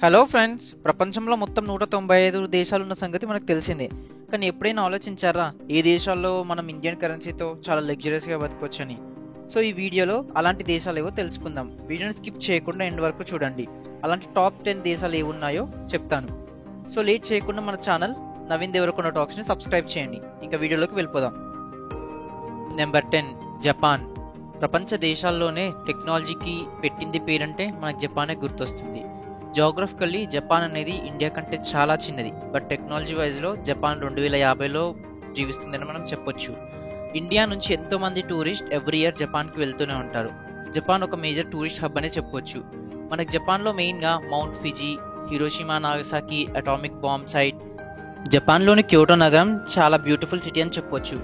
Hello friends, ప్రపంచంలో మొత్తం 195 దేశాలు ఉన్న సంగతి మనకు తెలిసిందే. కానీ ఎప్పుడైనా ఆలోచించారా ఏ దేశాల్లో మనం ఇండియన్ కరెన్సీతో చాలా లగ్జరియస్గా బతకొచ్చని? సో ఈ వీడియోలో అలాంటి దేశాలు ఏవో తెలుసుకుందాం. వీడియోని స్కిప్ చేయకుండా ఎండ్ వరకు చూడండి. అలాంటి టాప్ 10 దేశాలు ఏమున్నాయో చెప్తాను. సో లేట్ చేయకుండా మన ఛానల్ నవీన్ దేవరకొండ టాక్స్ని సబ్స్క్రైబ్ చేయండి. ఇంకా వీడియోలోకి వెళ్ళిపోదాం. Number 10 Japan. ప్రపంచ దేశాల్లోనే టెక్నాలజీకి పెట్టింది పేరంటే మనకు జపానే గుర్తొస్తుంది. జాగ్రఫికల్లీ జపాన్ అనేది ఇండియా కంటే చాలా చిన్నది, బట్ టెక్నాలజీ వైజ్లో జపాన్ 2050లో జీవిస్తుందని మనం చెప్పొచ్చు. ఇండియా నుంచి ఎంతో మంది టూరిస్ట్ ఎవ్రీ ఇయర్ జపాన్కి వెళ్తూనే ఉంటారు. జపాన్ ఒక మేజర్ టూరిస్ట్ హబ్ అనే చెప్పొచ్చు. మనకు జపాన్లో మెయిన్గా Mount Fiji, Hiroshima Nagasaki atomic bomb site. జపాన్లోని క్యోటో నగరం చాలా బ్యూటిఫుల్ సిటీ అని చెప్పొచ్చు.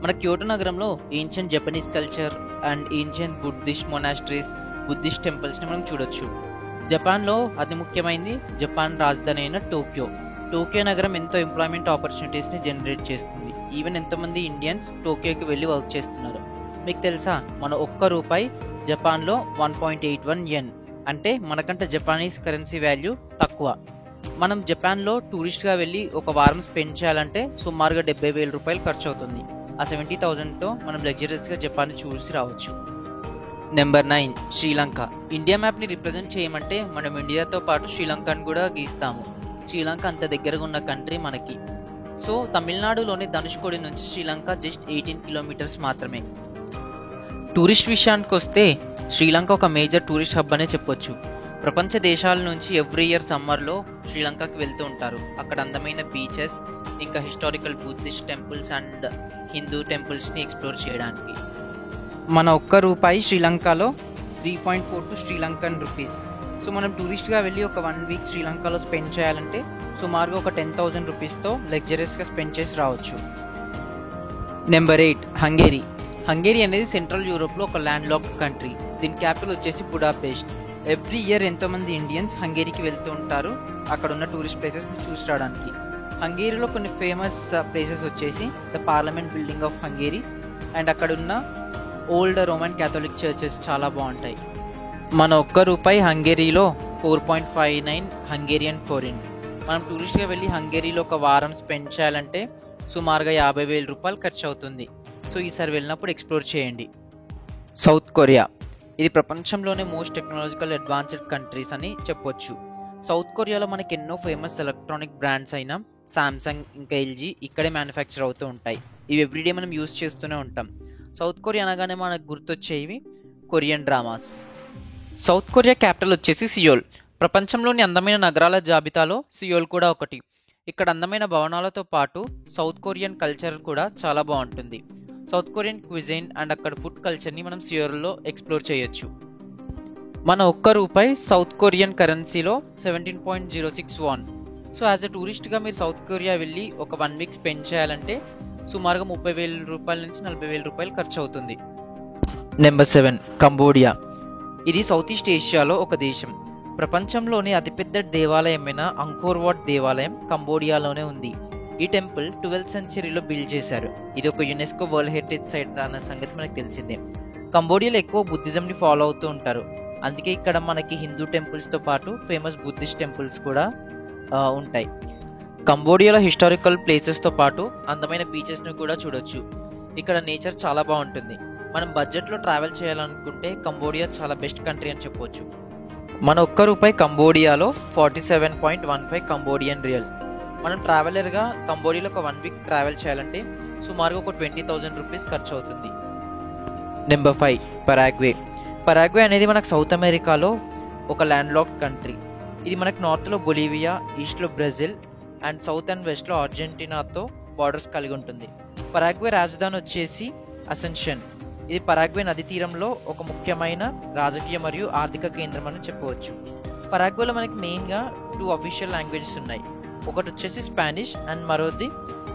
మన క్యోటో నగరంలో ancient Japanese culture and ancient Buddhist monasteries, Buddhist టెంపుల్స్ని మనం చూడొచ్చు. జపాన్లో అతి ముఖ్యమైనది జపాన్ రాజధాని అయిన టోక్యో. టోక్యో నగరం ఎంతో ఎంప్లాయ్మెంట్ ఆపర్చునిటీస్ని జనరేట్ చేస్తుంది. ఈవెన్ ఎంతోమంది ఇండియన్స్ టోక్యోకి వెళ్ళి వర్క్ చేస్తున్నారు. మీకు తెలుసా, మన ఒక్క రూపాయి జపాన్లో 1.81 యెన్, అంటే మనకంటే జపానీస్ కరెన్సీ వాల్యూ తక్కువ. మనం జపాన్లో టూరిస్ట్గా వెళ్ళి ఒక వారం స్పెండ్ చేయాలంటే సుమారుగా 70,000 రూపాయలు ఖర్చు అవుతుంది. ఆ 70,000తో మనం లగ్జరియస్గా జపాన్ని చూసి రావచ్చు. నెంబర్ 9 శ్రీలంక. ఇండియా మ్యాప్ని రిప్రజెంట్ చేయమంటే మనం ఇండియాతో పాటు శ్రీలంకను కూడా గీస్తాము. శ్రీలంక అంత దగ్గరగా ఉన్న కంట్రీ మనకి. సో తమిళనాడులోని ధనుష్కోడి నుంచి శ్రీలంక జస్ట్ 18 కిలోమీటర్స్ మాత్రమే. టూరిస్ట్ విషయానికి వస్తే శ్రీలంక ఒక మేజర్ టూరిస్ట్ హబ్ అనే చెప్పొచ్చు. ప్రపంచ దేశాల నుంచి ఎవ్రీ ఇయర్ సమ్మర్లో శ్రీలంకకి వెళ్తూ ఉంటారు. అక్కడ అందమైన బీచెస్, ఇంకా historical Buddhist temples and Hindu టెంపుల్స్ని ఎక్స్ప్లోర్ చేయడానికి. మన ఒక్క రూపాయి శ్రీలంకలో 3.42 శ్రీలంకన్ రూపీస్. సో మనం టూరిస్ట్గా వెళ్ళి ఒక 1 వీక్ శ్రీలంకలో స్పెండ్ చేయాలంటే సుమారుగా ఒక 10,000 రూపీస్తో లగ్జరియస్గా స్పెండ్ చేసి రావచ్చు. నెంబర్ 8 హంగేరీ. హంగేరీ అనేది సెంట్రల్ యూరోప్లో ఒక ల్యాండ్ లాక్డ్ కంట్రీ. దీని క్యాపిటల్ వచ్చేసి బుడాపెస్ట్. ఎవ్రీ ఇయర్ ఎంతోమంది ఇండియన్స్ హంగేరీకి వెళ్తూ ఉంటారు అక్కడ ఉన్న టూరిస్ట్ ప్లేసెస్ని చూసి రావడానికి. హంగేరీలో కొన్ని ఫేమస్ ప్లేసెస్ వచ్చేసి the parliament building of Hungary and అక్కడ ఉన్న ఓల్డ్ రోమన్ క్యాథలిక్ చర్చెస్ చాలా బాగుంటాయి. మన ఒక్క రూపాయి హంగేరీలో 4.59 హంగేరియన్ ఫోరిన్. మనం టూరిస్ట్గా వెళ్ళి హంగేరీలో ఒక వారం స్పెండ్ చేయాలంటే సుమారుగా 50,000 రూపాయలు ఖర్చు అవుతుంది. సో ఈసారి వెళ్ళినప్పుడు ఎక్స్ప్లోర్ చేయండి. South Korea. ఇది ప్రపంచంలోనే మోస్ట్ టెక్నాలజికల్ అడ్వాన్స్డ్ కంట్రీస్ అని చెప్పొచ్చు. సౌత్ కొరియాలో మనకి ఎన్నో ఫేమస్ ఎలక్ట్రానిక్ బ్రాండ్స్ అయిన సామ్సంగ్ ఇంకా ఎల్జీ ఇక్కడే మ్యానుఫ్యాక్చర్ అవుతూ ఉంటాయి. ఇవి ఎవ్రీడే మనం యూజ్ చేస్తూనే ఉంటాం. సౌత్ కొరియా అనగానే మనకు గుర్తొచ్చేవి Korean dramas. South Korea capital వచ్చేసి సియోల్. ప్రపంచంలోని అందమైన నగరాల జాబితాలో సియోల్ కూడా ఒకటి. ఇక్కడ అందమైన భవనాలతో పాటు సౌత్ కొరియన్ కల్చర్ కూడా చాలా బాగుంటుంది. సౌత్ కొరియన్ క్విజైన్ అండ్ అక్కడ ఫుడ్ కల్చర్ని మనం సియోల్లో ఎక్స్ప్లోర్ చేయొచ్చు. మన ఒక్క రూపాయి సౌత్ కొరియన్ కరెన్సీలో 17.06 వాన్. సో యాజ్ ఎ టూరిస్ట్గా మీరు సౌత్ కొరియా వెళ్ళి ఒక 1 వీక్ స్పెండ్ చేయాలంటే సుమారుగా 30,000 రూపాయల నుంచి 40,000 రూపాయలు ఖర్చు అవుతుంది. Number 7 Cambodia. ఇది సౌత్ ఈస్ట్ ఏషియాలో ఒక దేశం. ప్రపంచంలోనే అతిపెద్ద దేవాలయమైన అంకోర్ వాట్ దేవాలయం కంబోడియాలోనే ఉంది. ఈ టెంపుల్ 12th సెంచరీలో బిల్డ్ చేశారు. ఇది ఒక యునెస్కో వరల్డ్ హెరిటేజ్ సైట్ అన్న సంగతి మనకు తెలిసిందే. కంబోడియాలో ఎక్కువ బుద్ధిజంని ఫాలో అవుతూ ఉంటారు. అందుకే ఇక్కడ మనకి హిందూ టెంపుల్స్తో పాటు ఫేమస్ బుద్ధిస్ట్ టెంపుల్స్ కూడా ఉంటాయి. కంబోడియాలో హిస్టారికల్ ప్లేసెస్తో పాటు అందమైన బీచెస్ని కూడా చూడొచ్చు. ఇక్కడ నేచర్ చాలా బాగుంటుంది. మనం బడ్జెట్లో ట్రావెల్ చేయాలనుకుంటే కంబోడియా చాలా బెస్ట్ కంట్రీ అని చెప్పొచ్చు. మన ఒక్క రూపాయి కంబోడియాలో 47.15 కంబోడియన్ రియల్. మనం ట్రావెలర్గా కంబోడియాలో ఒక 1 వీక్ ట్రావెల్ చేయాలంటే సుమారుగా ఒక 20,000 రూపీస్ ఖర్చు అవుతుంది. Number 5 Paraguay. పరాగ్వే అనేది మనకు సౌత్ అమెరికాలో ఒక ల్యాండ్ లాక్డ్ కంట్రీ. ఇది మనకు నార్త్లో బొలీవియా, ఈస్ట్లో బ్రెజిల్ అండ్ సౌత్ అండ్ వెస్ట్లో అర్జెంటీనాతో బార్డర్స్ కలిగి ఉంటుంది. పరాగ్వే రాజధాని వచ్చేసి అసెన్షన్. ఇది పరాగ్వే నది తీరంలో ఒక ముఖ్యమైన రాజకీయ మరియు ఆర్థిక కేంద్రం అని చెప్పవచ్చు. పరాగ్వేలో మనకి మెయిన్గా 2 అఫీషియల్ లాంగ్వేజెస్ ఉన్నాయి. ఒకటి వచ్చేసి స్పానిష్ అండ్ మరోది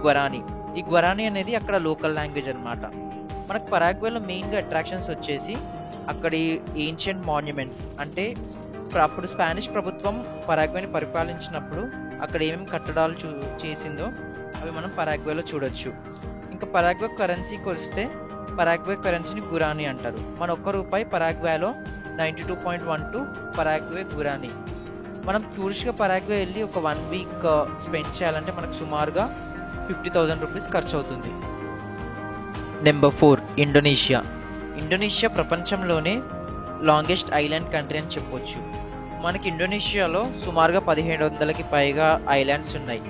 గ్వరానీ. ఈ గ్వరానీ అనేది అక్కడ లోకల్ లాంగ్వేజ్ అనమాట. మనకు పరాగ్వేలో మెయిన్గా అట్రాక్షన్స్ వచ్చేసి అక్కడి ఏన్షియంట్ మాన్యుమెంట్స్, అంటే అప్పుడు స్పానిష్ ప్రభుత్వం పరాగ్వేని పరిపాలించినప్పుడు అక్కడ ఏమేమి కట్టడాలు చేసిందో అవి మనం పరాగ్వేలో చూడొచ్చు. ఇంకా పరాగ్వే కరెన్సీకి వస్తే పరాగ్వే కరెన్సీని గురానీ అంటారు. మన ఒక్క రూపాయి పరాగ్వేలో 92.12 పరాగ్వే గురానీ. మనం టూరిస్ట్గా పరాగ్వే వెళ్ళి ఒక 1 వీక్ స్పెండ్ చేయాలంటే మనకు సుమారుగా 50,000 రూపీస్ ఖర్చు అవుతుంది. Number 4 Indonesia. ఇండోనేషియా ప్రపంచంలోనే లాంగెస్ట్ ఐలాండ్ కంట్రీ అని చెప్పొచ్చు. మనకి ఇండోనేషియాలో సుమారుగా 1700కి పైగా ఐలాండ్స్ ఉన్నాయి.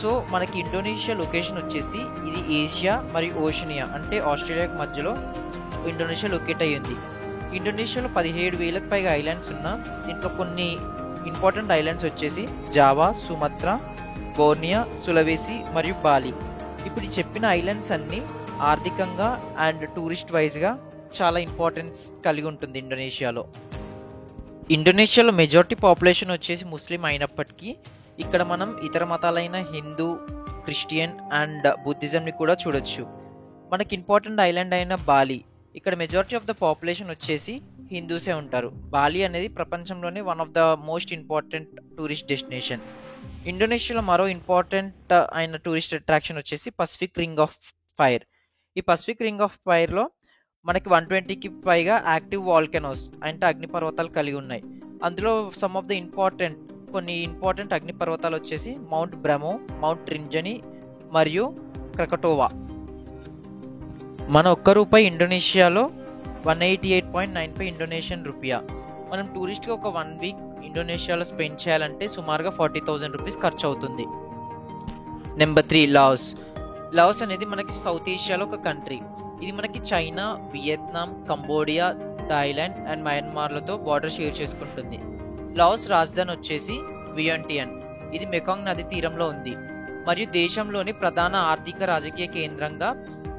సో మనకి ఇండోనేషియా లొకేషన్ వచ్చేసి ఇది ఏషియా మరియు ఓషనియా అంటే ఆస్ట్రేలియాకి మధ్యలో ఇండోనేషియా లొకేట్ అయ్యింది. ఇండోనేషియాలో 17,000కి పైగా ఐలాండ్స్ ఉన్నా దీంట్లో కొన్ని ఇంపార్టెంట్ ఐలాండ్స్ వచ్చేసి జావా, సుమత్రా, బోర్నియా, సులవేసి మరియు బాలి. ఇప్పుడు చెప్పిన ఐలాండ్స్ అన్ని ఆర్థికంగా అండ్ టూరిస్ట్ వైజ్గా చాలా ఇంపార్టెన్స్ కలిగి ఉంటుంది ఇండోనేషియాలో. ఇండోనేషియాలో మెజారిటీ పాపులేషన్ వచ్చేసి ముస్లిం అయినప్పటికీ ఇక్కడ మనం ఇతర మతాలైన హిందూ, క్రిస్టియన్ అండ్ బుద్ధిజంని కూడా చూడొచ్చు. మనకి ఇంపార్టెంట్ ఐలాండ్ అయిన బాలి, ఇక్కడ మెజారిటీ ఆఫ్ ద పాపులేషన్ వచ్చేసి హిందూసే ఉంటారు. బాలి అనేది ప్రపంచంలోనే one of the most important tourist destination. ఇండోనేషియాలో మరో ఇంపార్టెంట్ అయిన టూరిస్ట్ అట్రాక్షన్ వచ్చేసి పసిఫిక్ రింగ్ ఆఫ్ ఫైర్. ఈ పసిఫిక్ రింగ్ ఆఫ్ ఫైర్లో మనకి 120కి పైగా యాక్టివ్ వాల్కెనోస్ అంటే అగ్నిపర్వతాలు కలిగి ఉన్నాయి. అందులో సమ్ ఆఫ్ ద కొన్ని ఇంపార్టెంట్ అగ్నిపర్వతాలు వచ్చేసి మౌంట్ బ్రమో, మౌంట్ ట్రింజని మరియు క్రకటోవా. మన ₹1 ఇండోనేషియాలో 188.95 ఇండోనేషియన్ రూపియా. మనం టూరిస్ట్గా ఒక 1 వీక్ ఇండోనేషియాలో స్పెండ్ చేయాలంటే సుమారుగా 40,000 రూపీస్ ఖర్చు అవుతుంది. Number 3 Laos. లావోస్ అనేది మనకి సౌత్ ఏషియాలో ఒక కంట్రీ. ఇది మనకి China, Vietnam, Cambodia, Thailand and మయన్మార్లతో బార్డర్ షేర్ చేసుకుంటుంది. లావోస్ రాజధాని వచ్చేసి వియంటియన్. ఇది మెకాంగ్ నది తీరంలో ఉంది మరియు దేశంలోని ప్రధాన ఆర్థిక రాజకీయ కేంద్రంగా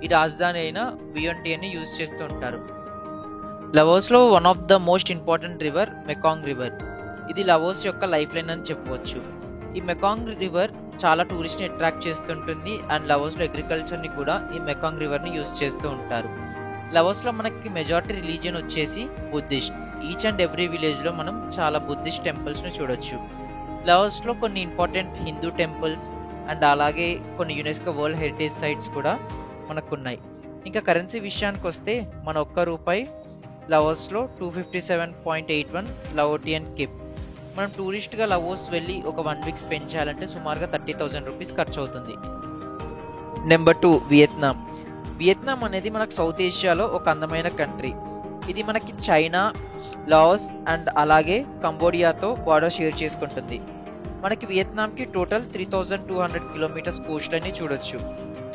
ఈ రాజధాని అయిన వియంటియన్ ని యూజ్ చేస్తూ ఉంటారు. లావోస్ లో one of the most important river Mekong river. ఇది లావోస్ యొక్క లైఫ్ లైన్ అని చెప్పవచ్చు. ఈ మెకాంగ్ రివర్ చాలా టూరిస్ట్ ని అట్రాక్ట్ చేస్తుంటుంది అండ్ లావోస్ లో అగ్రికల్చర్ ని కూడా ఈ మెకాంగ్ రివర్ ని యూజ్ చేస్తూ ఉంటారు. లావోస్ లో మనకి మెజారిటీ రిలీజియన్ వచ్చేసి Buddhist. Each and every village లో మనం చాలా బుద్ధిస్ట్ టెంపుల్స్ ని చూడొచ్చు. లావోస్ లో కొన్ని ఇంపార్టెంట్ హిందూ టెంపుల్స్ అండ్ అలాగే కొన్ని యునెస్కో వరల్డ్ హెరిటేజ్ సైట్స్ కూడా మనకున్నాయి. ఇంకా కరెన్సీ విషయానికి వస్తే మన ₹1 లావోస్ లో 257.81 లావోటియన్ కిప్. మనం టూరిస్ట్ గా లావోస్ వెళ్ళి ఒక 1 వీక్ స్పెండ్ చేయాలంటే సుమారుగా 30,000 రూపీస్ ఖర్చు అవుతుంది. Number 2 Vietnam. వియత్నాం అనేది మనకు సౌత్ ఏషియాలో ఒక అందమైన కంట్రీ. ఇది మనకి చైనా, లావోస్ అండ్ అలాగే కంబోడియాతో బార్డర్ షేర్ చేసుకుంటుంది. మనకి వియత్నాంకి టోటల్ 3,200 కిలోమీటర్స్ కోస్ట్ లైన్ చూడొచ్చు.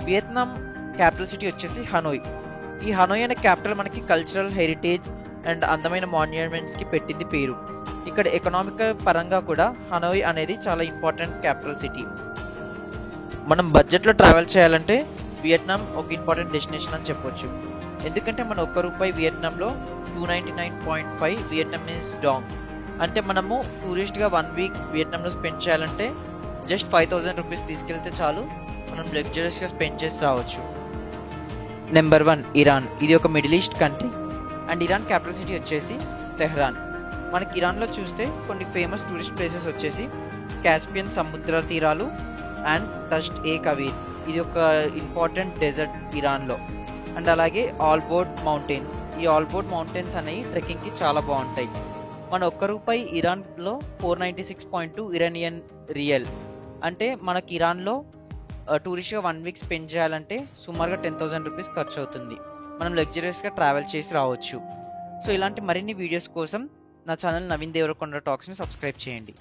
వియత్నాం క్యాపిటల్ సిటీ వచ్చేసి హనోయ్. ఈ హనోయ్ అనే క్యాపిటల్ మనకి కల్చరల్ హెరిటేజ్ అండ్ అందమైన మాన్యుమెంట్స్ కి పెట్టింది పేరు. ఇక్కడ ఎకనామికల్ పరంగా కూడా హనోయ్ అనేది చాలా ఇంపార్టెంట్ క్యాపిటల్ సిటీ. మనం బడ్జెట్లో ట్రావెల్ చేయాలంటే వియత్నాం ఒక ఇంపార్టెంట్ డెస్టినేషన్ అని చెప్పొచ్చు. ఎందుకంటే మన ₹1 వియత్నాంలో 299.5 వియత్నామీస్ డాంగ్. అంటే మనము టూరిస్ట్గా 1 వీక్ వియత్నాంలో స్పెండ్ చేయాలంటే జస్ట్ 5,000 రూపీస్ తీసుకెళ్తే చాలు, మనం లగ్జరియస్గా స్పెండ్ చేసి రావచ్చు. Number 1 Iran. ఇది ఒక middle east country and Iran capital city వచ్చేసి తెహ్రాన్. మనకి ఇరాన్లో చూస్తే కొన్ని ఫేమస్ టూరిస్ట్ ప్లేసెస్ వచ్చేసి కాస్పియన్ సముద్ర తీరాలు అండ్ దస్ట్ ఏ కవీర్. ఇది ఒక ఇంపార్టెంట్ డెజర్ట్ ఇరాన్లో. అండ్ అలాగే ఆల్బోర్డ్ మౌంటైన్స్. ఈ ఆల్బోర్డ్ మౌంటైన్స్ అనేవి ట్రెక్కింగ్కి చాలా బాగుంటాయి. మన ₹1 ఇరాన్లో 496.2 ఇరానియన్ రియల్. అంటే మనకి ఇరాన్లో టూరిస్ట్గా 1 వీక్ స్పెండ్ చేయాలంటే సుమారుగా 10,000 రూపీస్ ఖర్చు అవుతుంది. మనం లగ్జరియస్గా ట్రావెల్ చేసి రావచ్చు. సో ఇలాంటి మరిన్ని వీడియోస్ కోసం నా ఛానల్ నవీన్ దేవరకొండ టాక్స్ని సబ్స్క్రైబ్ చేయండి.